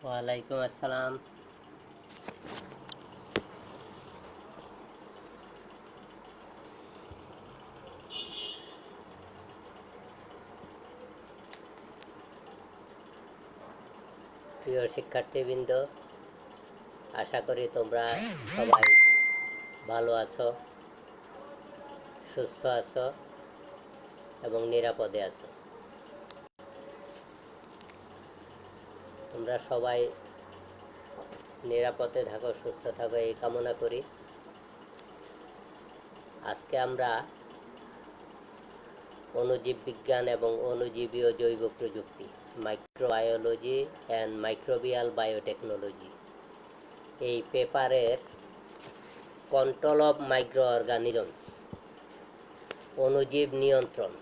ওয়ালাইকুম আসসালাম। প্রিয় শিক্ষার্থীবৃন্দ, আশা করি তোমরা সবাই ভালো আছো, সুস্থ আছো এবং নিরাপদে আছো। তোমরা সবাই নিরাপদে থাকো, সুস্থ থাকো এই কামনা করি। আজকে আমরা অণুজীব বিজ্ঞান এবং অণুজীবীয় জৈব প্রযুক্তি, মাইক্রোবায়োলজি অ্যান্ড মাইক্রোবিয়াল বায়োটেকনোলজি, এই পেপারের কন্ট্রোল অফ মাইক্রো অর্গানিজমস, অণুজীব নিয়ন্ত্রণ,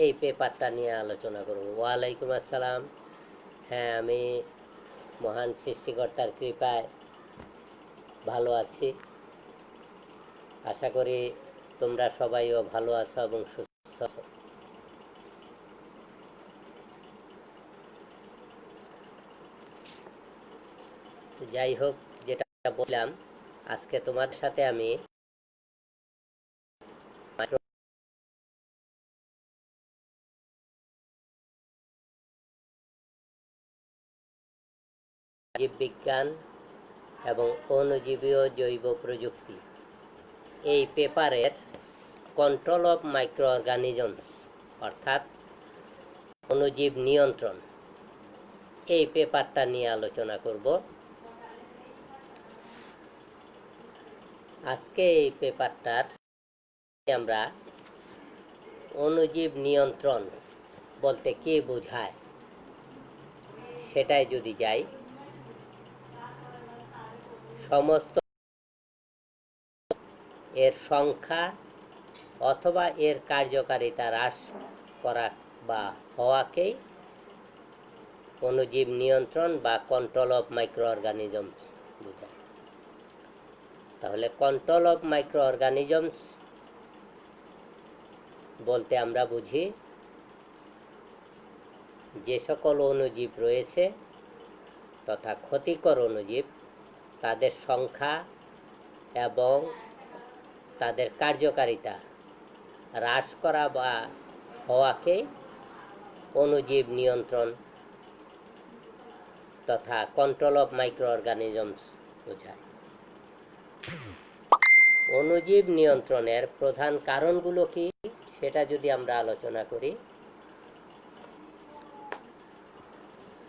এই পেপারটা নিয়ে আলোচনা করব। ওয়ালাইকুম আসসালাম। হ্যাঁ, আমি মহান সৃষ্টিকর্তার কৃপায় ভালো আছি। আশা করি তোমরা সবাইও ভালো আছো এবং সুস্থ আছো। তো যাই হোক, যেটা বললাম, আজকে তোমার সাথে আমি জীববিজ্ঞান এবং অণুজীবীয় জৈব প্রযুক্তি, এই পেপারের কন্ট্রোল অফ মাইক্রো অর্গানিজমস অর্থাৎ অণুজীব নিয়ন্ত্রণ, এই পেপারটা নিয়ে আলোচনা করব। আজকে এই পেপারটার আমরা অণুজীব নিয়ন্ত্রণ বলতে কি বোঝায় সেটাই যদি যাই, সমস্ত এর সংখ্যা অথবা এর কার্যকারিতা হ্রাস করা বা হওয়াকেই অণুজীব নিয়ন্ত্রণ বা কন্ট্রোল অফ মাইক্রো অর্গানিজমস বোঝায়। তাহলে কন্ট্রোল অফ মাইক্রো অর্গানিজমস বলতে আমরা বুঝি যে সকল অণুজীব রয়েছে তথা ক্ষতিকর অণুজীব, তাদের সংখ্যা এবং তাদের কার্যকারিতা হ্রাস করা বা হওয়াকে অণুজীব নিয়ন্ত্রণ তথা কন্ট্রোল অফ মাইক্রো অর্গানিজমস বোঝায়। অণুজীব নিয়ন্ত্রণের প্রধান কারণগুলো কি সেটা যদি আমরা আলোচনা করি,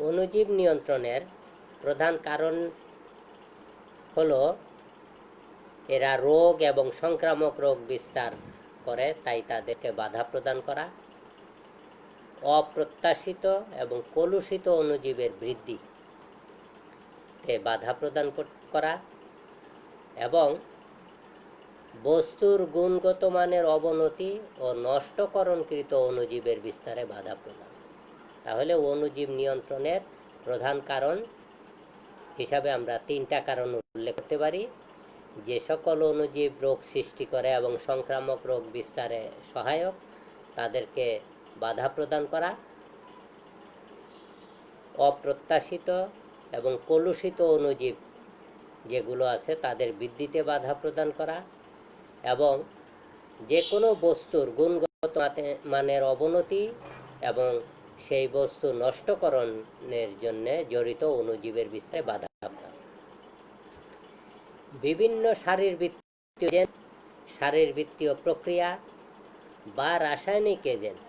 অণুজীব নিয়ন্ত্রণের প্রধান কারণ হলো এরা রোগ এবং সংক্রামক রোগ বিস্তার করে, তাই তাদেরকে বাধা প্রদান করা, অপ্রত্যাশিত এবং কলুষিত অণুজীবের বৃদ্ধিতে বাধা প্রদান করা এবং বস্তুর গুণগত মানের অবনতি ও নষ্টকরণকৃত অণুজীবের বিস্তারে বাধা প্রদান। তাহলে অণুজীব নিয়ন্ত্রণের প্রধান কারণ হিসাবে আমরা তিনটা কারণ উল্লেখ করতে পারি। যে সকল অণুজীব রোগ সৃষ্টি করে এবং সংক্রামক রোগ বিস্তারে সহায়ক, তাদেরকে বাধা প্রদান করা, অপ্রত্যাশিত এবং কলুষিত অণুজীব যেগুলো আছে তাদের বৃদ্ধিতে বাধা প্রদান করা এবং যে কোনো বস্তুর গুণগত মানের অবনতি এবং সেই বস্তু নষ্টকরণের জন্য জড়িত অণুজীবের বিস্তারে বাধা প্রদান। বিভিন্ন শারীরবৃত্তীয় প্রক্রিয়া বা রাসায়নিক এজেন্ট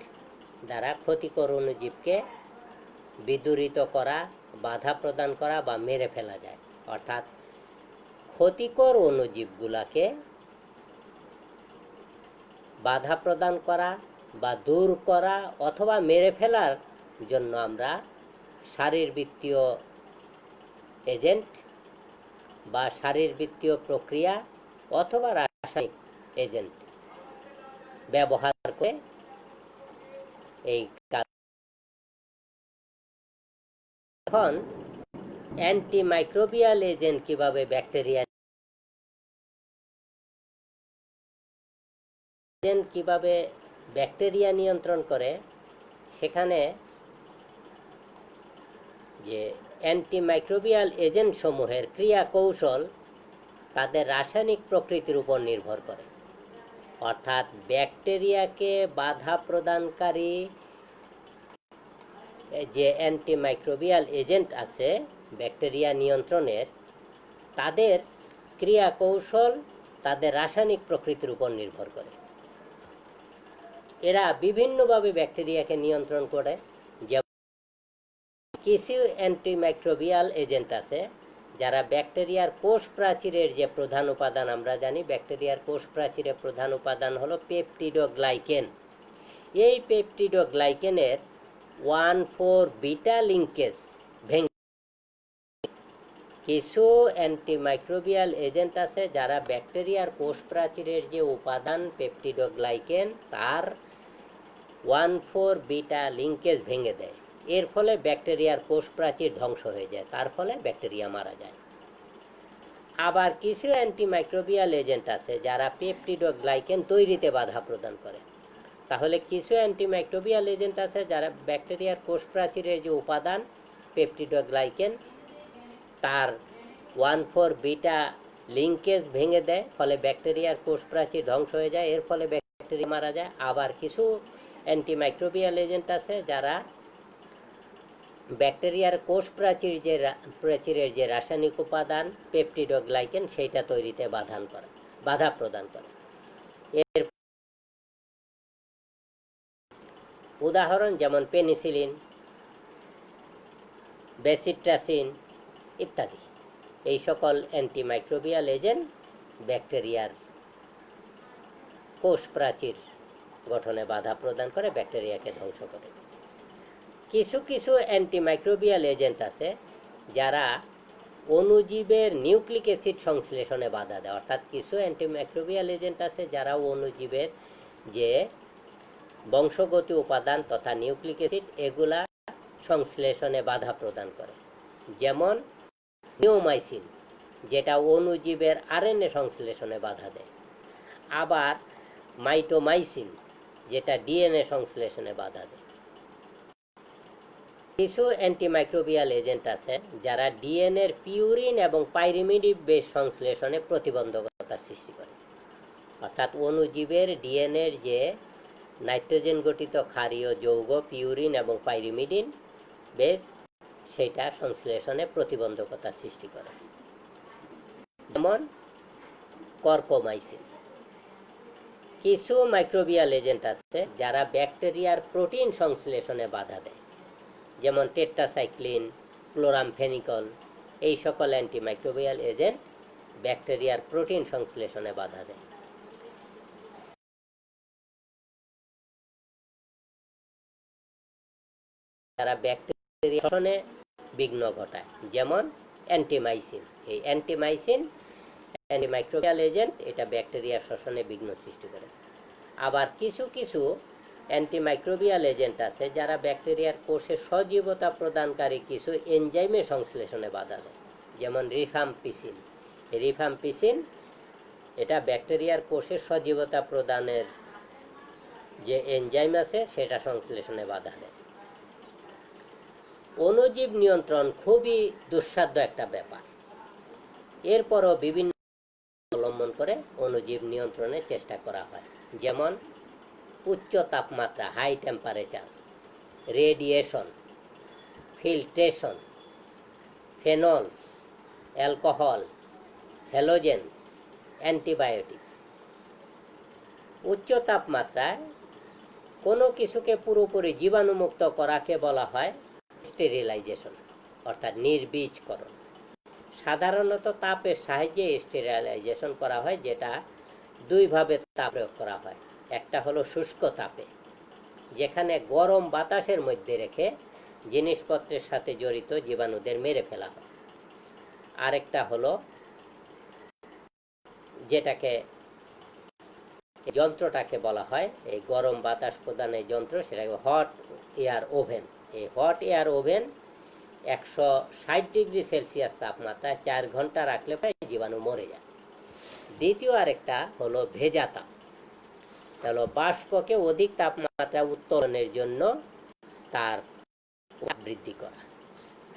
দ্বারা ক্ষতিকর অণুজীবকে বিদূরিত করা, বাধা প্রদান করা বা মেরে ফেলা যায়। অর্থাৎ ক্ষতিকর অণুজীবগুলোকে বাধা প্রদান করা বা দূর করা অথবা মেরে ফেলার জন্য আমরা শারীরবৃত্তীয় এজেন্ট বা শারীরবৃত্তীয় প্রক্রিয়া অথবা রাসায়নিক এজেন্ট ব্যবহার করে এই কাজ। এখন অ্যান্টিমাইক্রোবিয়াল এজেন্ট কিভাবে ব্যাকটেরিয়া নিয়ন্ত্রণ করে, সেখানে যে অ্যান্টিমাইক্রোবিয়াল এজেন্ট সমূহের ক্রিয়া কৌশল তাদের রাসায়নিক প্রকৃতির উপর নির্ভর করে। অর্থাৎ ব্যাকটেরিয়াকে বাধা প্রদানকারী যে অ্যান্টিমাইক্রোবিয়াল এজেন্ট আছে ব্যাকটেরিয়া নিয়ন্ত্রণের, তাদের ক্রিয়া কৌশল তাদের রাসায়নিক প্রকৃতির উপর নির্ভর করে। এরা বিভিন্নভাবে ব্যাকটেরিয়াকে নিয়ন্ত্রণ করে। যেমন কিছু অ্যান্টিমাইক্রোবিয়াল এজেন্ট আছে যারা ব্যাকটেরিয়ার কোষ প্রাচীরের যে প্রধান উপাদান, আমরা জানি ব্যাকটেরিয়ার কোষ প্রাচীরের প্রধান উপাদান হলো পেপটিডোগ্লাইকেন। এই পেপটিডোগ্লাইকেনের 1,4 বিটা লিঙ্কেজ ভেঙে কিছু অ্যান্টিমাইক্রোবিয়াল এজেন্ট আছে যারা ব্যাকটেরিয়ার কোষ প্রাচীরের যে উপাদান পেপটিডোগ্লাইকেন তার 1,4 বিটা লিঙ্কেজ ভেঙে দেয়। এর ফলে ব্যাকটেরিয়ার কোষ প্রাচীর ধ্বংস হয়ে যায়, তার ফলে ব্যাকটেরিয়া মারা যায়। আবার কিছু অ্যান্টিমাইক্রোবিয়াল এজেন্ট আছে যারা পেপটিডোগ্লাইকেন তৈরিতে বাধা প্রদান করে। তাহলে কিছু অ্যান্টিমাইক্রোবিয়াল এজেন্ট আছে যারা ব্যাকটেরিয়ার কোষ প্রাচীরের যে উপাদান পেপটিডোগ্লাইকেন তার 1,4 বিটা লিঙ্কেজ ভেঙে দেয়, ফলে ব্যাকটেরিয়ার কোষ প্রাচীর ধ্বংস হয়ে যায়, এর ফলে ব্যাকটেরিয়া মারা যায়। আবার কিছু অ্যান্টিমাইক্রোবিয়াল এজেন্ট আছে যারা ব্যাকটেরিয়ার কোষ প্রাচীরের যে রাসায়নিক উপাদান পেপটিডোগ্লাইকেন সেইটা তৈরিতে বাধা প্রদান করে। এর উদাহরণ যেমন পেনিসিলিন, বেসিট্রাসিন ইত্যাদি। এই সকল অ্যান্টিমাইক্রোবিয়াল এজেন্ট ব্যাকটেরিয়ার কোষ প্রাচীর গঠনে বাধা প্রদান করে, ব্যাকটেরিয়াকে ধ্বংস করে। কিছু কিছু অ্যান্টিমাইক্রোবিয়াল এজেন্ট আছে যারা অণুজীবের নিউক্লিক অ্যাসিড সংশ্লেষণে বাধা দেয়। অর্থাৎ কিছু অ্যান্টিমাইক্রোবিয়াল এজেন্ট আছে যারা অণুজীবের যে বংশগতি উপাদান তথা নিউক্লিক অ্যাসিড এগুলা সংশ্লেষণে বাধা প্রদান করে। যেমন নিওমাইসিন, যেটা অণুজীবের আরএনএ সংশ্লেষণে বাধা দেয়। আবার মাইটোমাইসিন, যেটা ডিএনএ সংশ্লেষণে বাধা দেয়। কিছু অ্যান্টিমাইক্রোবিয়াল এজেন্ট আছে যারা ডিএনএর পিউরিন এবং পাইরিমিডিন বেস সংশ্লেষণে প্রতিবন্ধকতা সৃষ্টি করে। অর্থাৎ অণুজীবের ডিএনএর যে নাইট্রোজেন গঠিত ক্ষারীয় যৌগ পিউরিন এবং পাইরিমিডিন বেস, সেটা সংশ্লেষণে প্রতিবন্ধকতা সৃষ্টি করে। যেমন কর্কোমাইসিন। কিছু মাইক্রোবিয়াল এজেন্ট আছে যারা ব্যাকটেরিয়ার প্রোটিন সংশ্লেষণে বাধা দেয়। যেমন টেট্রাসাইক্লিন, ক্লোরামফেনিকল, এই সকল অ্যান্টিমাইক্রোবিয়াল এজেন্ট ব্যাকটেরিয়ার প্রোটিন সংশ্লেষণে বাধা দেয়। তারা ব্যাকটেরিয়া শ্বসনে বিঘ্ন ঘটায়। যেমন অ্যান্টিমাইসিন। এই অ্যান্টিমাইক্রোবিয়াল এজেন্ট, এটা ব্যাকটেরিয়ার শ্বসনে বিঘ্ন সৃষ্টি করে। আবার কিছু কিছু অ্যান্টিমাইক্রোবিয়াল এজেন্ট আছে যারা ব্যাকটেরিয়ার কোষে সজীবতা প্রদানকারী কিছু এনজাইমের সংশ্লেষণে বাধা দেয়। যেমন রিফাম্পিসিন, এটা ব্যাকটেরিয়ার কোষে সজীবতা প্রদানের যে এনজাইম আছে সেটা সংশ্লেষণে বাধা দেয়। অণুজীব নিয়ন্ত্রণ খুবই দুঃসাধ্য একটা ব্যাপার। এরপরও বিভিন্ন অবলম্বন করে অণুজীব নিয়ন্ত্রণের চেষ্টা করা হয়। যেমন উচ্চ তাপমাত্রা, high temperature, radiation, filtration, phenols, alcohol, halogens, antibiotics. উচ্চ তাপমাত্রায় কোনো কিছুকে পুরোপুরি জীবাণুমুক্ত করাকে বলা হয় স্টেরিলাইজেশন, অর্থাৎ নির্বীজকরণ। সাধারণত তাপের সাহায্যে স্টেরিলাইজেশন করা হয়, যেটা দুইভাবে তাপ প্রয়োগ করা হয়। একটা হলো শুষ্ক তাপে, যেখানে গরম বাতাসের মধ্যে রেখে জিনিসপত্রের সাথে জড়িত জীবাণুদের মেরে ফেলা হয়। আরেকটা হলো যন্ত্রটাকে বলা হয় এই গরম বাতাস প্রদানের যন্ত্র, সেটাকে হট এয়ার ওভেন। এই hot air oven 160 degree Celsius তাপমাত্রায় 4 ঘন্টা রাখলে প্রায় জীবাণু মরে যায়। দ্বিতীয় আরেকটা হলো ভেজা তাপ, হলো বাষ্পকে অধিক তাপমাত্রা উত্তোলনের জন্য তার বৃদ্ধি করা।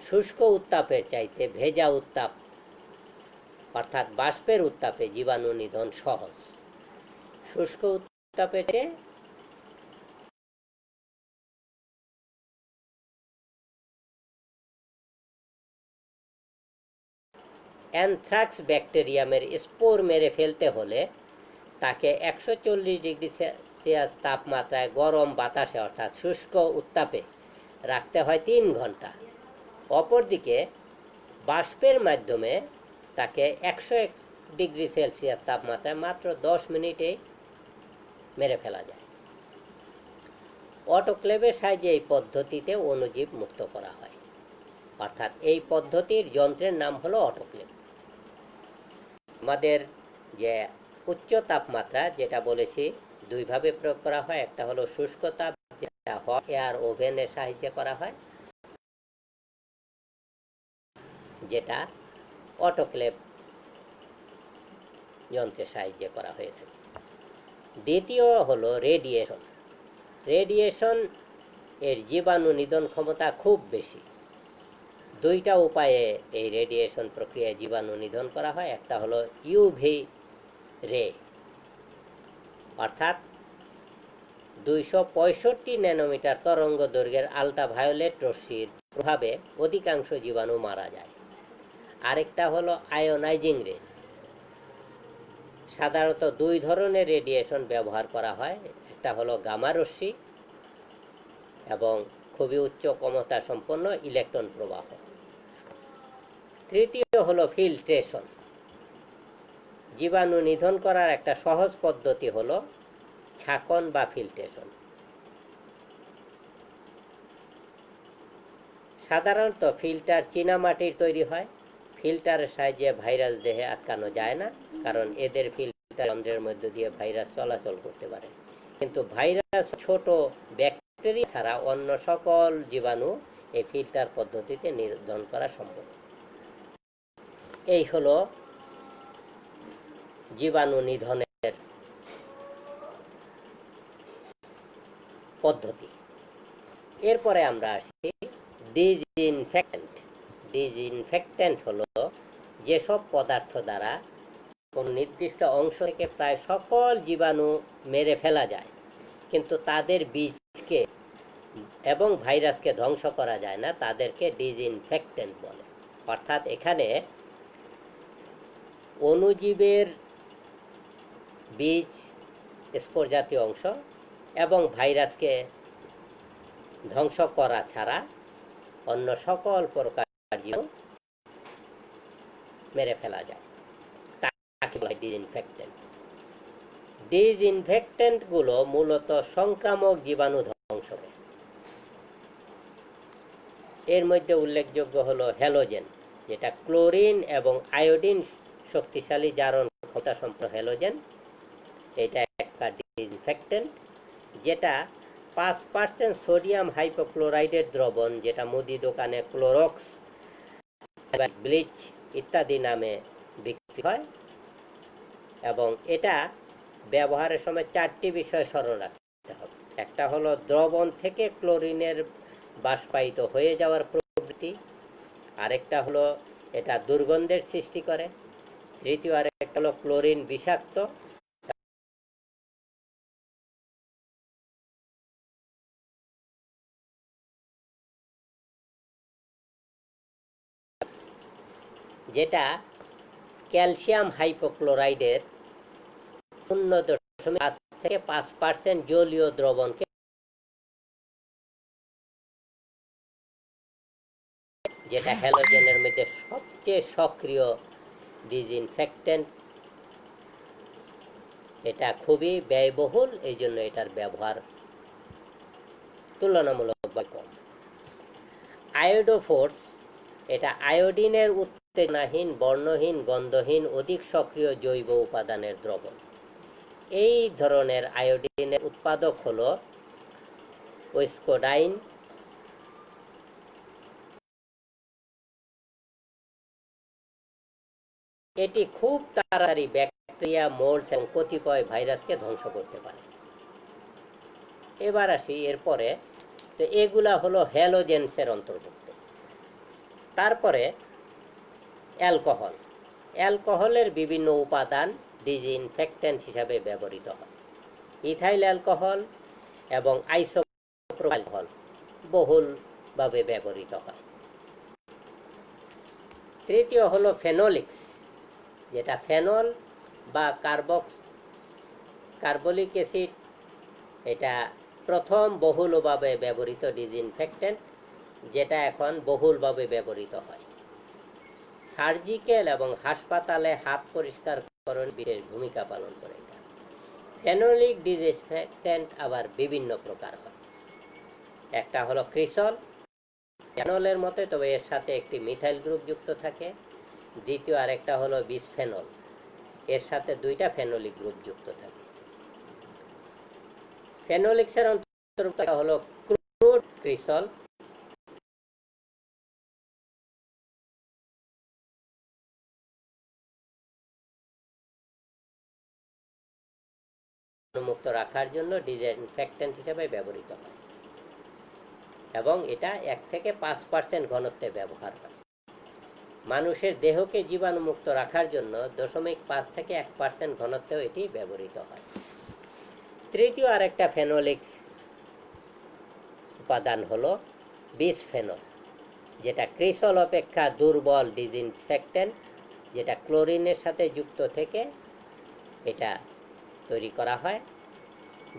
শুষ্ক উত্তাপের চাইতে ভেজা উত্তাপ অর্থাৎ বাষ্পের উত্তাপে জীবাণু নিধন সহজ। শুষ্ক উত্তাপের অ্যানথ্রাক্স ব্যাকটেরিয়ামের স্পোর মেরে ফেলতে হলে তাকে 140 ডিগ্রি সেলসিয়াস তাপমাত্রায় গরম বাতাসে অর্থাৎ শুষ্ক উত্তাপে রাখতে হয় 3 ঘন্টা। অপরদিকে বাষ্পের মাধ্যমে তাকে 101 ডিগ্রি সেলসিয়াস তাপমাত্রায় মাত্র 10 মিনিটে মেরে ফেলা যায়। অটোক্লেভের সাহায্যে এই পদ্ধতিতে অণুজীব মুক্ত করা হয়, অর্থাৎ এই পদ্ধতির যন্ত্রের নাম হলো অটোক্লেভ। আমাদের যে উচ্চ তাপমাত্রা যেটা বলেছি দুইভাবে প্রয়োগ করা হয়, একটা হলো শুষ্ক তাপ যেটা হট এয়ার ওভেনের সাহায্যে করা হয়, যেটা অটোক্লেভ যন্ত্রের সাহায্যে করা হয়ে থাকে। দ্বিতীয় হলো রেডিয়েশন। রেডিয়েশন এর জীবাণু নিধন ক্ষমতা খুব বেশি। দুইটা উপায়ে এই রেডিয়েশন প্রক্রিয়ায় জীবাণু নিধন করা হয়। একটা হলো ইউভি রে, অর্থাৎ 265 ন্যানোমিটার তরঙ্গ দৈর্ঘ্যের আল্ট্রাভায়োলেট রশ্মির প্রভাবে অধিকাংশ জীবাণু মারা যায়। আরেকটা হলো আয়োনাইজিং রেস। সাধারণত দুই ধরনের রেডিয়েশন ব্যবহার করা হয়, একটা হলো গামা রশ্মি এবং খুবই উচ্চ ক্ষমতা সম্পন্ন ইলেকট্রন প্রবাহ। তৃতীয় হলো ফিল্ট্রেশন। জীবাণু নিধন করার একটা সহজ পদ্ধতি হলো ছাঁকন বা ফিল্ট্রেশন। সাধারণত ফিল্টার চীনামাটির তৈরি হয়। ফিল্টারের সাহায্যে ভাইরাস দেহে আটকানো যায় না, কারণ এদের ফিল্টার যন্ত্রের মধ্য দিয়ে ভাইরাস চলাচল করতে পারে। কিন্তু ভাইরাস, ছোট ব্যাকটেরিয়া ছাড়া অন্য সকল জীবাণু এই ফিল্টার পদ্ধতিতে নিধন করা সম্ভব। এই হলো জীবাণু নিধনের পদ্ধতি। এরপরে আমরা আসি ডিসইনফেক্ট্যান্ট। ডিসইনফেক্ট্যান্ট হলো যেসব পদার্থ দ্বারা কোন নির্দিষ্ট অংশ থেকে প্রায় সকল জীবাণু মেরে ফেলা যায়, কিন্তু তাদের বীজকে এবং ভাইরাসকে ধ্বংস করা যায় না, তাদেরকে ডিসইনফেক্ট্যান্ট বলে। অর্থাৎ এখানে অণুজীবের বীজ, স্পোর জাতীয় অংশ এবং ভাইরাসকে ধ্বংস করা ছাড়া অন্য সকল প্রকার জীবাণু মেরে ফেলা যায়, তাকে বলা হয় ডিসইনফেক্ট্যান্ট। ডিসইনফেক্ট্যান্ট গুলো মূলত সংক্রামক জীবাণু ধ্বংস করে। এর মধ্যে উল্লেখযোগ্য হলো হ্যালোজেন, যেটা ক্লোরিন এবং আয়োডিন শক্তিশালী জারণ ক্ষমতা সম্পন্ন হ্যালোজেন। এটা একটা ডিসইনফেক্ট্যান্ট, যেটা 5% সোডিয়াম হাইপোক্লোরাইডের দ্রবণ, যেটা মুদি দোকানে ক্লোরক্স, ব্লিচ ইত্যাদি নামে বিক্রি হয়। এবং এটা ব্যবহারের সময় 4টি বিষয় স্মরণ রাখতে হবে। একটা হলো দ্রবণ থেকে ক্লোরিনের বাষ্পায়িত হয়ে যাওয়ার প্রবৃত্তি, আরেকটা হলো এটা দুর্গন্ধের সৃষ্টি করে, তৃতীয় আরেকটা হলো ক্লোরিন বিষাক্ত, যেটা ক্যালসিয়াম হাইপোক্লোরাইডের 0.5 থেকে 5% জলীয় দ্রবণকে, যেটা হ্যালোজেনের মধ্যে সবচেয়ে সক্রিয় ডিসইনফেক্ট্যান্ট। এটা খুবই ব্যয়বহুল, এই জন্য এটার ব্যবহার তুলনামূলকভাবে কম। আয়োডোফোর্স, এটা আয়োডিনের উত্তেজনাহীন, বর্ণহীন, গন্ধহীন, অধিক সক্রিয় জৈব উপাদানের দ্রবণ। এই ধরনের আয়োডিনের উৎপাদক হলো ওয়েস্কোডাইন। এটি খুব তাড়াতাড়ি ব্যাকটেরিয়া, মোল্ডস এবং কতিপয় ভাইরাসকে ধ্বংস করতে পারে। এবার আসি এরপরে, তো এগুলা হলো হ্যালোজেন্সের অন্তর্ভুক্ত। তারপরে অ্যালকোহল, অ্যালকোহলের বিভিন্ন উপাদান ডিসইনফেক্ট্যান্ট হিসাবে ব্যবহৃত হয়। ইথাইল অ্যালকোহল এবং আইসোপ্রোপাইল অ্যালকোহল বহুলভাবে ব্যবহৃত হয়। তৃতীয় হলো ফেনোলিক্স, যেটা ফেনল বা কার্বলিক অ্যাসিড, এটা প্রথম বহুলভাবে ব্যবহৃত ডিসইনফেক্ট্যান্ট, যেটা এখন বহুলভাবে ব্যবহৃত হয়। সার্জিক্যাল এবং হাসপাতালে হাত পরিষ্কারকরণ বিশেষ ভূমিকা পালন করে এটা। ফেনোলিক ডিসইনফেক্ট্যান্ট আবার বিভিন্ন প্রকার হয়। একটা হলো ক্রিসল, ফেনলের মতো, তবে এর সাথে একটি মিথাইল গ্রুপ যুক্ত থাকে। দ্বিতীয় আরেকটা হলো বিসফেনল, এর সাথে দুইটা ফেনোলিক গ্রুপ যুক্ত থাকে। ফেনোলিক্সের অন্তর্ভুক্ত হলো ক্রুড ক্রিসল, মুক্ত রাখার জন্য ডিসইনফেক্ট্যান্ট হিসেবে ব্যবহৃত হয় এবং এটা 1 থেকে 5% ঘনত্বে ব্যবহার হয়। মানুষের দেহকে জীবাণুমুক্ত রাখার জন্য 0.5 থেকে 1% ঘনত্বেও এটি ব্যবহৃত হয়। তৃতীয় আরেকটা ফেনোলিক্স উপাদান হলো বিসফেনল, যেটা ক্রিসল অপেক্ষা দুর্বল ডিসইনফেক্ট্যান্ট, যেটা ক্লোরিনের সাথে যুক্ত থেকে এটা তৈরি করা হয়,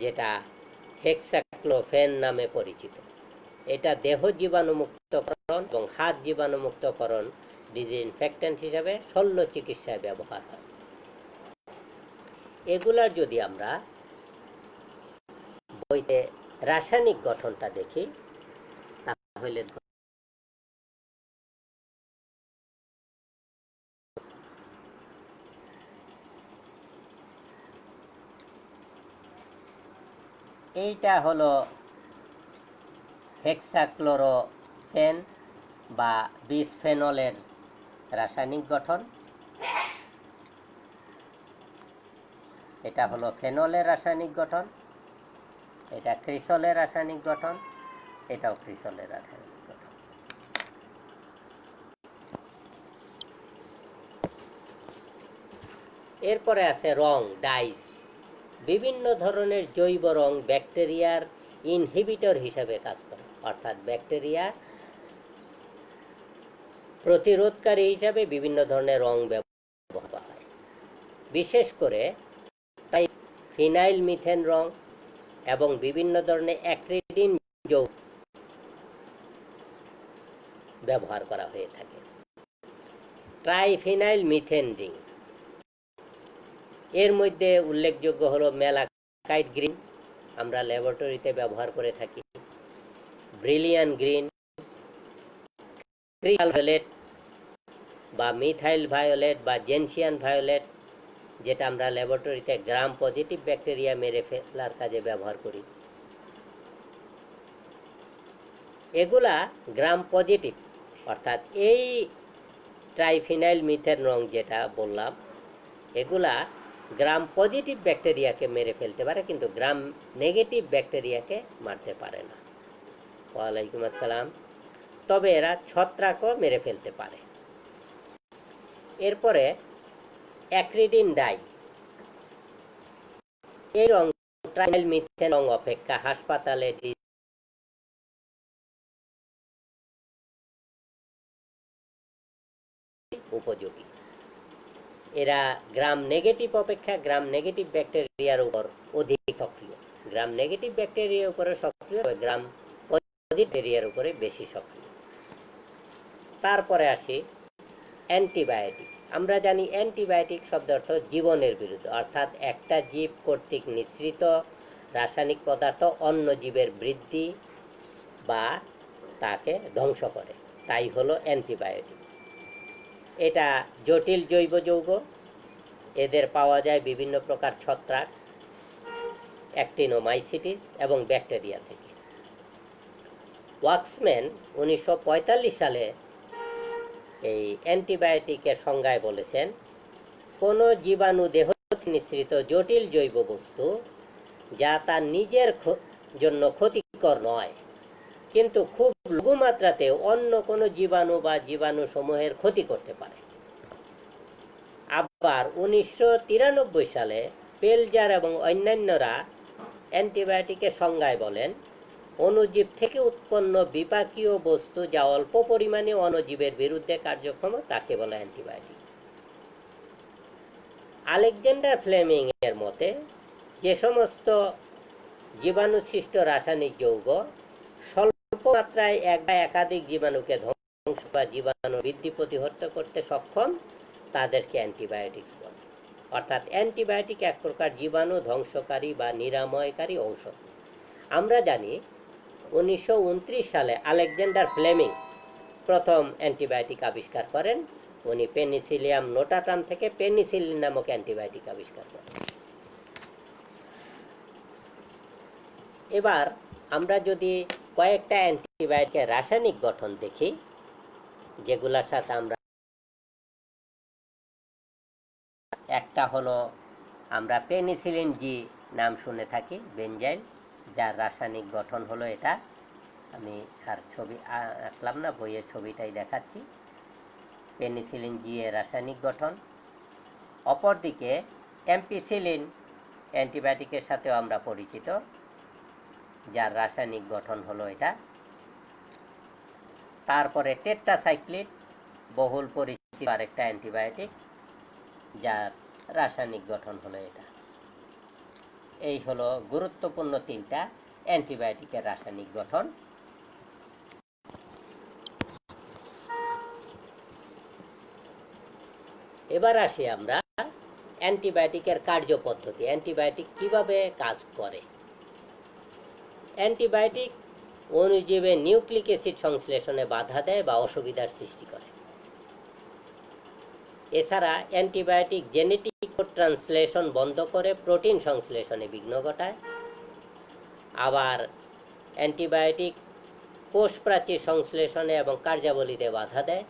যেটা হেক্সাক্লোফেন নামে পরিচিত। এটা দেহ জীবাণুমুক্তকরণ এবং হাত জীবাণুমুক্তকরণ ডিসইনফেক্ট্যান্ট হিসাবে শল্য চিকিৎসায় ব্যবহার হয়। এগুলার যদি আমরা বইতে রাসায়নিক গঠনটা দেখি তাহলে এইটা হলো হেক্সাক্লোরোফেন বা বিসফেনলের রাসায়নিক গঠন। এটা হলো ফেনলের রাসায়নিক গঠন, এটা ক্রিসলের রাসায়নিক গঠন, এটাও ক্রিসলের রাসায়নিক গঠন। এরপরে আছে রং, ডাইস। বিভিন্ন ধরনের জৈব রং ব্যাকটেরিয়ার ইনহিবিটর হিসেবে কাজ করে, অর্থাৎ ব্যাকটেরিয়া প্রতিরোধকারী হিসাবে বিভিন্ন ধরনের রং ব্যবহার করা হয়। বিশেষ করে ফিনাইল মিথেন রং এবং বিভিন্ন ধরনের অ্যাক্রিডিন যৌগ ব্যবহার করা হয়ে থাকে। ট্রাইফিনাইল মিথেন রিং, এর মধ্যে উল্লেখযোগ্য হলো ম্যালাকাইট গ্রিন, আমরা ল্যাবরেটরিতে ব্যবহার করে থাকি, ব্রিলিয়ান গ্রিন, ভায়োলেট বা মিথাইল ভায়োলেট বা জেনসিয়ান ভায়োলেট, যেটা আমরা ল্যাবরেটরিতে গ্রাম পজিটিভ ব্যাকটেরিয়া মেরে ফেলার কাজে ব্যবহার করি। এগুলা গ্রাম পজিটিভ, অর্থাৎ এই ট্রাইফিনাইল মিথেন রং যেটা বললাম, এগুলা গ্রাম পজিটিভ ব্যাকটেরিয়াকে মেরে ফেলতে পারে, কিন্তু গ্রাম নেগেটিভ ব্যাকটেরিয়াকে মারতে পারে না। ওয়ালাইকুম আসসালাম। তবে এরা ছত্রাকও মেরে ফেলতে পারে। এরপরে অ্যাক্রিডিন ডাই, এই রং ট্রাইফিনাইল মিথেন রং অপেক্ষা হাসপাতালে উপযোগী। এরা গ্রাম নেগেটিভ অপেক্ষা গ্রাম নেগেটিভ ব্যাকটেরিয়ার উপর অধিক সক্রিয়, গ্রাম নেগেটিভ ব্যাকটেরিয়ার উপরে সক্রিয়, গ্রাম পজিটিভ ব্যাকটেরিয়ার উপরে বেশি সক্রিয়। তারপরে আসি অ্যান্টিবায়োটিক। আমরা জানি অ্যান্টিবায়োটিক শব্দ অর্থ জীবনের বিরুদ্ধে, অর্থাৎ একটা জীব কর্তৃক নিঃসৃত রাসায়নিক পদার্থ অন্য জীবের বৃদ্ধি বা তাকে ধ্বংস করে, তাই হলো অ্যান্টিবায়োটিক। এটা জটিল জৈব যৌগ, এদের পাওয়া যায় বিভিন্ন প্রকার ছত্রাক, অ্যাক্টিনোমাইসিটিস এবং ব্যাকটেরিয়া থেকে। ওয়াক্সম্যান 1945 সালে এই অ্যান্টিবায়োটিকের সংজ্ঞায় বলেছেন, কোনো জীবাণু দেহ নিঃসৃত জটিল জৈব বস্তু যা তার নিজের জন্য ক্ষতিকর নয়, কিন্তু খুব লঘুমাত্রাতে অন্য কোনো জীবাণু বা জীবাণু সমূহের ক্ষতি করতে পারে। আবার 1993 সালে পেলজার এবং অন্যান্যরা অ্যান্টিবায়োটিকের সংজ্ঞায় বলেন, অণুজীব থেকে উৎপন্ন বিপাকীয় বস্তু যা অল্প পরিমাণে অণুজীবের বিরুদ্ধে কার্যক্ষম তাকে বলে অ্যান্টিবায়োটিক। আলেকজান্ডার ফ্লেমিং এর মতে যে সমস্ত জীবাণু সৃষ্ট রাসায়নিক যৌগ স্বল্প মাত্রায় এক বা একাধিক জীবাণুকে ধ্বংস বা জীবাণু বৃদ্ধি প্রতিহত করতে সক্ষম তাদেরকে অ্যান্টিবায়োটিক্স বলে। অর্থাৎ অ্যান্টিবায়োটিক এক প্রকার জীবাণু ধ্বংসকারী বা নিরাময়কারী ঔষধ। আমরা জানি 1929 সালে আলেকজান্ডার ফ্লেমিং প্রথম অ্যান্টিবায়োটিক আবিষ্কার করেন। উনি পেনিসিলিয়াম নোটাটাম থেকে পেনিসিলিন নামক অ্যান্টিবায়োটিক আবিষ্কার করেন। এবার আমরা যদি কয়েকটা অ্যান্টিবায়োটিকের রাসায়নিক গঠন দেখি, যেগুলোর সাথে আমরা, একটা হলো আমরা পেনিসিলিন জি নাম শুনে থাকি, বেনজাইল, যার রাসায়নিক গঠন হলো এটা। আমি আর ছবি আঁকলাম না, বইয়ের ছবিটাই দেখাচ্ছি। পেনিসিলিন জি এর রাসায়নিক গঠন। অপরদিকে অ্যাম্পিসিলিন অ্যান্টিবায়োটিকের সাথেও আমরা পরিচিত, যার রাসায়নিক গঠন হলো এটা। তারপরে টেট্রাসাইক্লিন, বহুল পরিচিত আরেকটা অ্যান্টিবায়োটিক, যার রাসায়নিক গঠন হলো এটা। এই হলো গুরুত্বপূর্ণ তিনটা অ্যান্টিবায়োটিকের রাসায়নিক গঠন। এবার আসি আমরা অ্যান্টিবায়োটিকের কার্যপদ্ধতি, অ্যান্টিবায়োটিক কিভাবে কাজ করে। অ্যান্টিবায়োটিক অণুজীবের নিউক্লিক অ্যাসিড সংশ্লেষণে বাধা দেয় বা অসুবিধার সৃষ্টি করে। এছাড়া অ্যান্টিবায়োটিক জেনেটিক কোড ট্রান্সলেশন বন্ধ করে প্রোটিন সংশ্লেষণে বিঘ্ন ঘটায়। আবার অ্যান্টিবায়োটিক কোষ প্রাচীর সংশ্লেষণে এবং কার্যাবলীতে বাধা দেয়।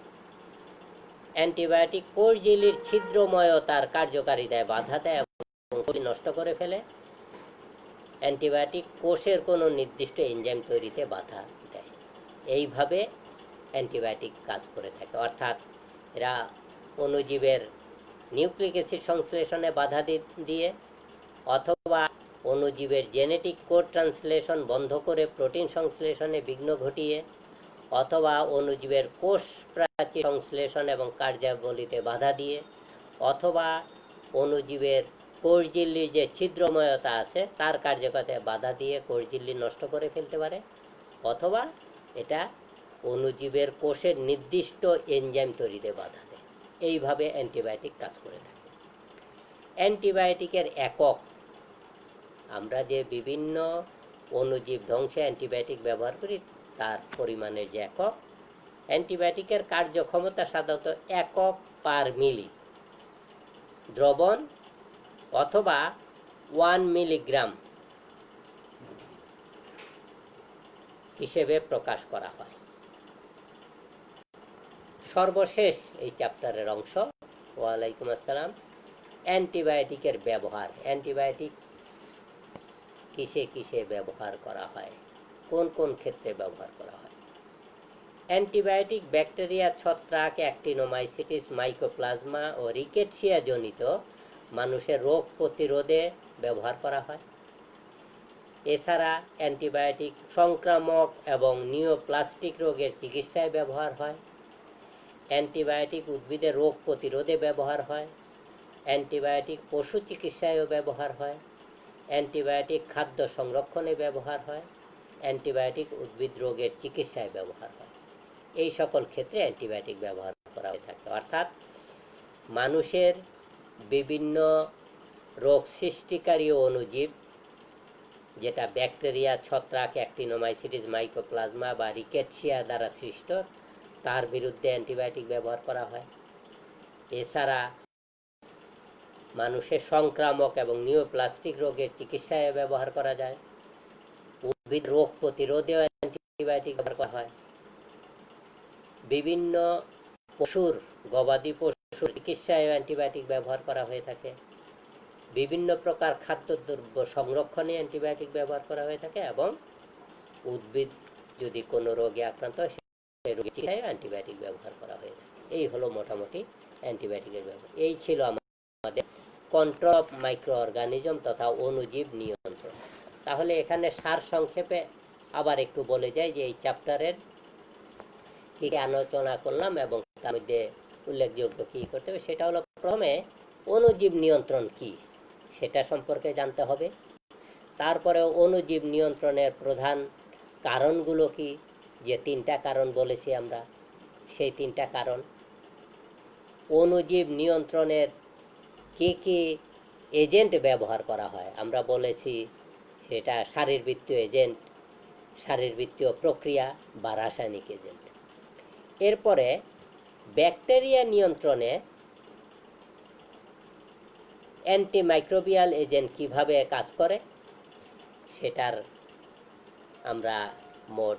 অ্যান্টিবায়োটিক কোষ ঝিল্লির ছিদ্রময়তার কার্যকারিতায় বাধা দেয় এবং নষ্ট করে ফেলে। অ্যান্টিবায়োটিক কোষের কোনো নির্দিষ্ট এনজাইম তৈরিতে বাধা দেয়। এইভাবে অ্যান্টিবায়োটিক কাজ করে থাকে। অর্থাৎ এরা অণুজীবের নিউক্লিক অ্যাসিড সংশ্লেষণে বাধা দিয়ে, অথবা অণুজীবের জেনেটিক কোড ট্রান্সলেশন বন্ধ করে প্রোটিন সংশ্লেষণে বিঘ্ন ঘটিয়ে, অথবা অণুজীবের কোষ প্রাচীর সংশ্লেষণ এবং কার্যাবলীতে বাধা দিয়ে, অথবা অণুজীবের কোষঝিল্লির যে ছিদ্রময়তা আছে তার কার্যকারিতায় বাধা দিয়ে কোষঝিল্লি নষ্ট করে ফেলতে পারে, অথবা এটা অণুজীবের কোষের নির্দিষ্ট এনজাইম তৈরিতে বাধা দেয়। এইভাবে অ্যান্টিবায়োটিক কাজ করে থাকে। অ্যান্টিবায়োটিকের একক, আমরা যে বিভিন্ন অণুজীব ধ্বংসে অ্যান্টিবায়োটিক ব্যবহার করি তার পরিমাণের যে একক, অ্যান্টিবায়োটিকের কার্যক্ষমতা সাধারণত একক পার মিলি দ্রবণ অথবা 1 মিলিগ্রাম হিসেবে প্রকাশ করা হয়। সর্বশেষ এই চ্যাপ্টারের অংশ, ওয়ালাইকুম আসসালাম, অ্যান্টিবায়োটিকের ব্যবহার। অ্যান্টিবায়োটিক কিসে কিসে ব্যবহার করা হয়, কোন কোন ক্ষেত্রে ব্যবহার করা হয়। অ্যান্টিবায়োটিক ব্যাকটেরিয়া, ছত্রাক, অ্যাক্টিনোমাইসিটিস, মাইকোপ্লাজমা ও রিকেটসিয়া জনিত মানুষের রোগ প্রতিরোধে ব্যবহার করা হয়। এছাড়া অ্যান্টিবায়োটিক সংক্রামক এবং নিওপ্লাস্টিক রোগের চিকিৎসায় ব্যবহার হয়। অ্যান্টিবায়োটিক উদ্ভিদের রোগ প্রতিরোধে ব্যবহার হয়। অ্যান্টিবায়োটিক পশু চিকিৎসায়ও ব্যবহার হয়। অ্যান্টিবায়োটিক খাদ্য সংরক্ষণে ব্যবহার হয়। অ্যান্টিবায়োটিক উদ্ভিদ রোগের চিকিৎসায় ব্যবহার হয়। এই সকল ক্ষেত্রে অ্যান্টিবায়োটিক ব্যবহার করা হয়ে থাকে। অর্থাৎ মানুষের বিভিন্ন রোগ সৃষ্টিকারী অণুজীব, যেটা ব্যাকটেরিয়া, ছত্রাক, অ্যাক্টিনোমাইসিটিস, মাইকোপ্লাজমা বা রিকেটসিয়া দ্বারা সৃষ্ট, তার বিরুদ্ধে অ্যান্টিবায়োটিক ব্যবহার করা হয়। এছাড়া মানুষের সংক্রামক এবং নিওপ্লাস্টিক রোগের চিকিৎসায় ব্যবহার করা যায়। উদ্ভিদ রোগ প্রতিরোধেও অ্যান্টিবায়োটিক ব্যবহার করা হয়। বিভিন্ন পশুর, গবাদি পশুর চিকিৎসায় অ্যান্টিবায়োটিক ব্যবহার করা হয়ে থাকে। বিভিন্ন প্রকার খাদ্যদ্রব্য সংরক্ষণে অ্যান্টিবায়োটিক ব্যবহার করা হয়ে থাকে এবং উদ্ভিদ যদি কোনো রোগে আক্রান্ত হয় সেই রোগের চিকিৎসায় অ্যান্টিবায়োটিক ব্যবহার করা হয়ে থাকে। এই হলো মোটামুটি অ্যান্টিবায়োটিকের ব্যবহার। এই ছিল আমাদের কন্ট্রোল অফ মাইক্রো অর্গানিজম তথা অণুজীব নিয়ন্ত্রণ। তাহলে এখানে সার সংক্ষেপে আবার একটু বলে যাই যে এই চ্যাপ্টারের কি আলোচনা করলাম এবং তার মধ্যে উল্লেখযোগ্য কি করতে হবে সেটা হলো, প্রথমে অণুজীব নিয়ন্ত্রণ কি সেটা সম্পর্কে জানতে হবে। তারপরে অণুজীব নিয়ন্ত্রণের প্রধান কারণগুলো কি, যে তিনটা কারণ বলেছি আমরা, সেই তিনটা কারণ। অণুজীব নিয়ন্ত্রণের কি কি এজেন্ট ব্যবহার করা হয়, আমরা বলেছি সেটা শারীরবৃত্তীয় এজেন্ট, শারীরবৃত্তীয় প্রক্রিয়া বা রাসায়নিক এজেন্ট। এরপরে ব্যাকটেরিয়া নিয়ন্ত্রণে অ্যান্টিমাইক্রোবিয়াল এজেন্ট কিভাবে কাজ করে সেটার আমরা মোট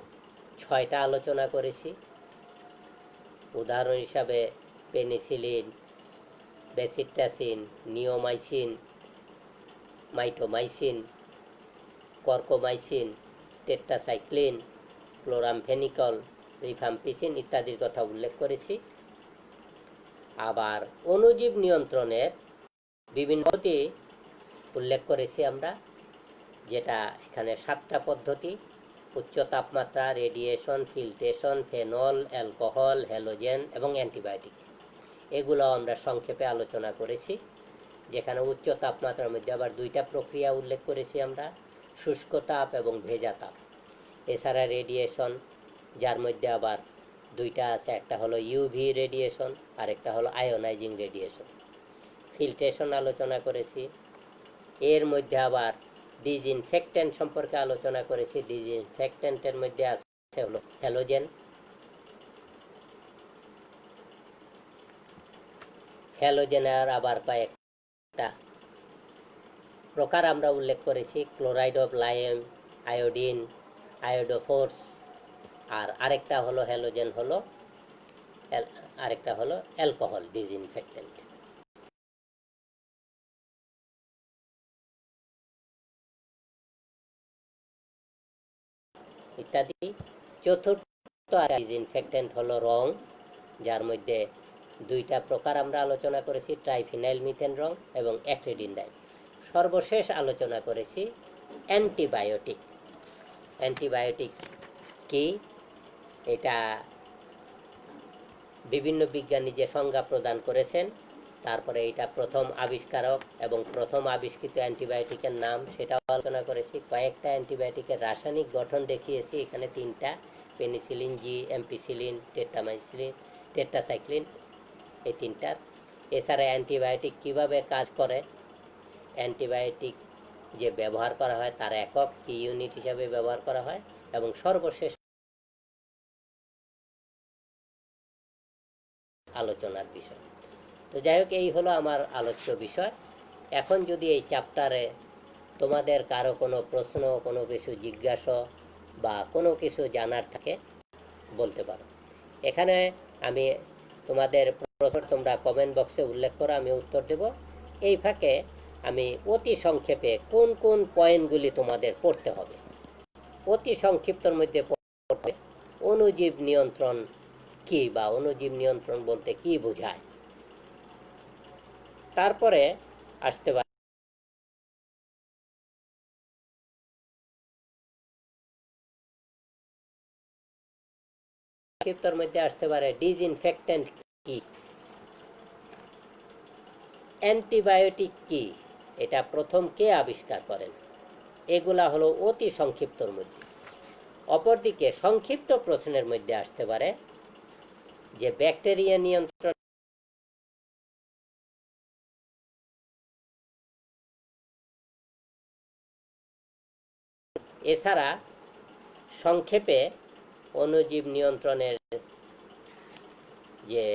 6টা আলোচনা করেছি। উদাহরণ হিসাবে penicillin, bacitracin, neomycin, mitomycin, carbomycin, tetracycline, chloramphenicol, rifampicin ইত্যাদির কথা উল্লেখ করেছি। আবার অণুজীব নিয়ন্ত্রণের বিভিন্ন পদ্ধতি উল্লেখ করেছি আমরা, যেটা এখানে 7টা পদ্ধতি: উচ্চ তাপমাত্রা, radiation, filtration, phenol, alcohol, halogen এবং অ্যান্টিবায়োটিক। এগুলো আমরা সংক্ষেপে আলোচনা করেছি। যেখানে উচ্চ তাপমাত্রার মধ্যে আবার 2টা প্রক্রিয়া উল্লেখ করেছি আমরা, শুষ্ক তাপ এবং ভেজা তাপ। এছাড়া রেডিয়েশন, যার মধ্যে আবার 2টা আছে, একটা হলো ইউভি রেডিয়েশন আর একটা হলো আয়োনাইজিং রেডিয়েশন। ফিল্ট্রেশন আলোচনা করেছি। এর মধ্যে আবার ডিসইনফেক্ট্যান্ট সম্পর্কে আলোচনা করেছি। ডিসইনফেক্ট্যান্টের মধ্যে আছে হলো হ্যালোজেন। হ্যালোজেনের আবার কয়েকটা প্রকার আমরা উল্লেখ করেছি: ক্লোরাইড অফ লাইম, আয়োডিন, আয়োডোফোর্স, আর আরেকটা হলো হ্যালোজেন হলো আরেকটা হলো অ্যালকোহল ডিসইনফেক্ট্যান্ট ইত্যাদি। চতুর্থ ডিসইনফেক্ট্যান্ট হলো রং, যার মধ্যে 2টা প্রকার আমরা আলোচনা করেছি: ট্রাইফিনাইল মিথেন রং এবং অ্যাক্রিডিনডাইন। সর্বশেষ আলোচনা করেছি অ্যান্টিবায়োটিক। অ্যান্টিবায়োটিক কি, এটা বিভিন্ন বিজ্ঞানী যে সংজ্ঞা প্রদান করেছেন, তারপরে এটা প্রথম আবিষ্কারক এবং প্রথম আবিষ্কৃত অ্যান্টিবায়োটিকের নাম সেটাও আলোচনা করেছি। কয়েকটা অ্যান্টিবায়োটিকের রাসায়নিক গঠন দেখিয়েছি, এখানে 3টা: পেনিসিলিন, জি, এমপিসিলিন, টেট্রামাইসিলিন, টেট্রাসাইক্লিন, এই 3টার। এছাড়া অ্যান্টিবায়োটিক কিভাবে কাজ করে, অ্যান্টিবায়োটিক যে ব্যবহার করা হয় তার একক কি ইউনিট হিসাবে ব্যবহার করা হয়, এবং সর্বশেষ আলোচনার বিষয়। তো যাই হোক, এই হলো আমার আলোচ্য বিষয়। এখন যদি এই চ্যাপ্টারে তোমাদের কারো কোনো প্রশ্ন, কোনো কিছু জিজ্ঞাসা বা কোনো কিছু জানার থাকে বলতে পারো। এখানে আমি তোমাদের প্রশ্ন তোমরা কমেন্ট বক্সে উল্লেখ করো, আমি উত্তর দেব। এই ফাঁকে আমি অতি সংক্ষেপে কোন কোন পয়েন্টগুলি তোমাদের পড়তে হবে, অতি সংক্ষিপ্তর মধ্যে পড়তে অণুজীব নিয়ন্ত্রণ কি বা অণুজীব নিয়ন্ত্রণ বলতে কি বোঝায়। তারপরে আসতে পারে সংক্ষিপ্তর মধ্যে আসতে পারে ডিসইনফেক্ট্যান্ট কি, অ্যান্টিবায়োটিক কি, এটা প্রথম কে আবিষ্কার করেন। এগুলা হলো অতি সংক্ষিপ্তর মধ্যে। অপরদিকে সংক্ষিপ্ত প্রশ্নের মধ্যে আসতে পারে যে ব্যাকটেরিয়া নিয়ন্ত্রণ, এছাড়া সংক্ষেপে অণুজীব নিয়ন্ত্রণের যে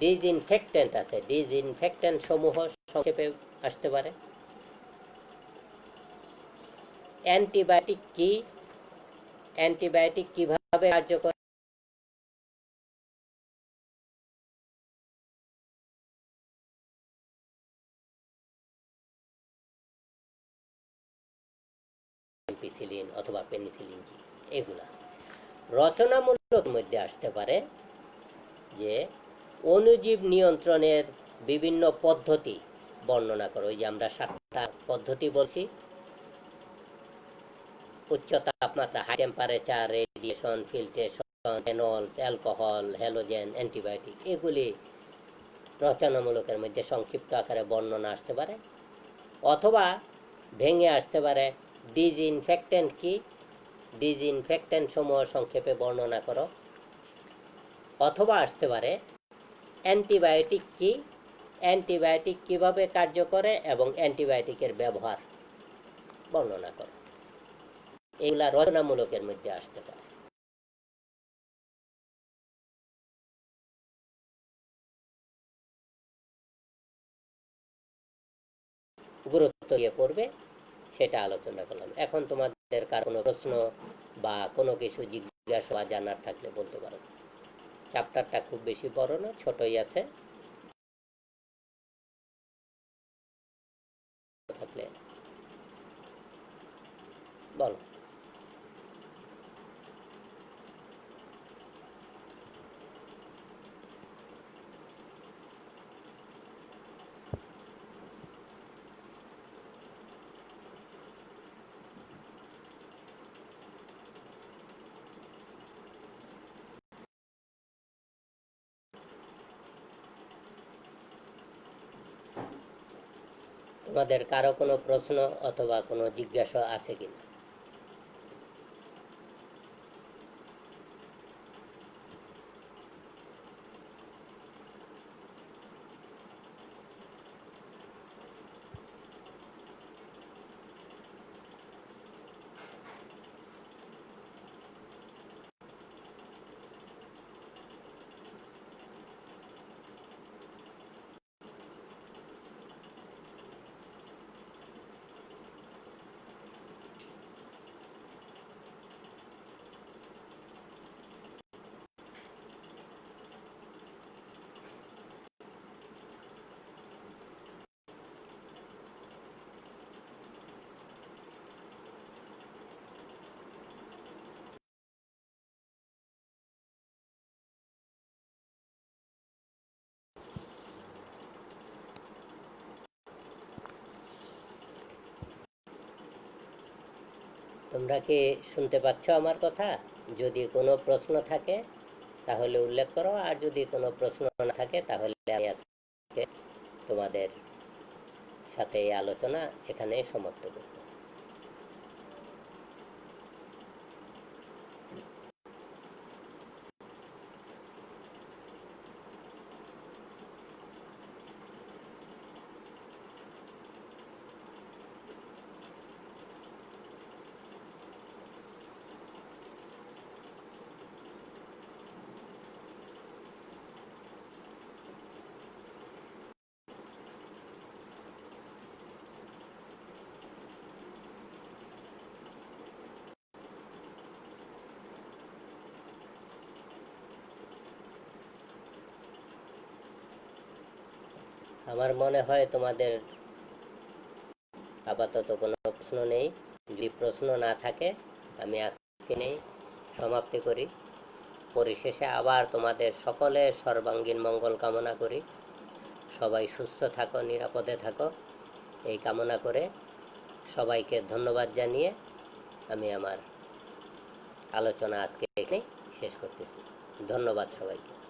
ডিসইনফেক্ট্যান্ট আছে, ডিসইনফেক্ট্যান্ট সমূহ সংক্ষেপে আসতে পারে। অ্যান্টিবায়োটিক কি, অ্যান্টিবায়োটিক কিভাবে কার্যকর, এমপিসিলিন অথবা পেনিসিলিন জি, এগুলা। রচনামূলক মধ্যে আসতে পারে যে অণুজীব নিয়ন্ত্রণের বিভিন্ন পদ্ধতি বর্ণনা করো। ওই যে আমরা 7টা পদ্ধতি বলছি, উচ্চ তাপমাত্রা, high temperature, radiation, filtration, phenols, alcohol, halogen, antibiotic, এগুলি রচনামূলকের মধ্যে সংক্ষিপ্ত আকারে বর্ণনা আসতে পারে। অথবা ভেঙে আসতে পারে ডিসইনফেক্ট্যান্ট কি, ডিসইনফেক্ট্যান্ট সমূহ সংক্ষেপে বর্ণনা করো। অথবা আসতে পারে অ্যান্টিবায়োটিক কি, অ্যান্টিবায়োটিক কিভাবে কার্য করে এবং অ্যান্টিবায়োটিকের ব্যবহার বর্ণনা করো। এগুলা রচনামূলকের মধ্যে আসতে পারে। গুরুত্ব দিয়ে পড়বে সেটা আলোচনা করলাম। এখন তোমাদের কার কোনো প্রশ্ন বা কোনো কিছু জিজ্ঞাসা বা জানার থাকলে বলতে পারো। চ্যাপ্টারটা খুব বেশি বড় না, ছোটই আছে, থাকলে বলো। তোমাদের কারো কোনো প্রশ্ন অথবা কোনো জিজ্ঞাসা আছে কিনা? তোমরা কি শুনতে পাচ্ছ আমার কথা? যদি কোনো প্রশ্ন থাকে তাহলে উল্লেখ করো, আর যদি কোনো প্রশ্ন না থাকে তাহলে আমি আজকে তোমাদের সাথে এই আলোচনা এখানে সমাপ্ত করব। আমার মনে হয় তোমাদের আপাতত কোনো প্রশ্ন নেই। যদি প্রশ্ন না থাকে আমি আজকে নেই সমাপ্তি করি। পরিশেষে আবার তোমাদের সকলের সর্বাঙ্গীন মঙ্গল কামনা করি। সবাই সুস্থ থাকো, নিরাপদে থাকো, এই কামনা করে সবাইকে ধন্যবাদ জানিয়ে আমি আমার আলোচনা আজকে এখানে শেষ করতেছি। ধন্যবাদ সবাইকে।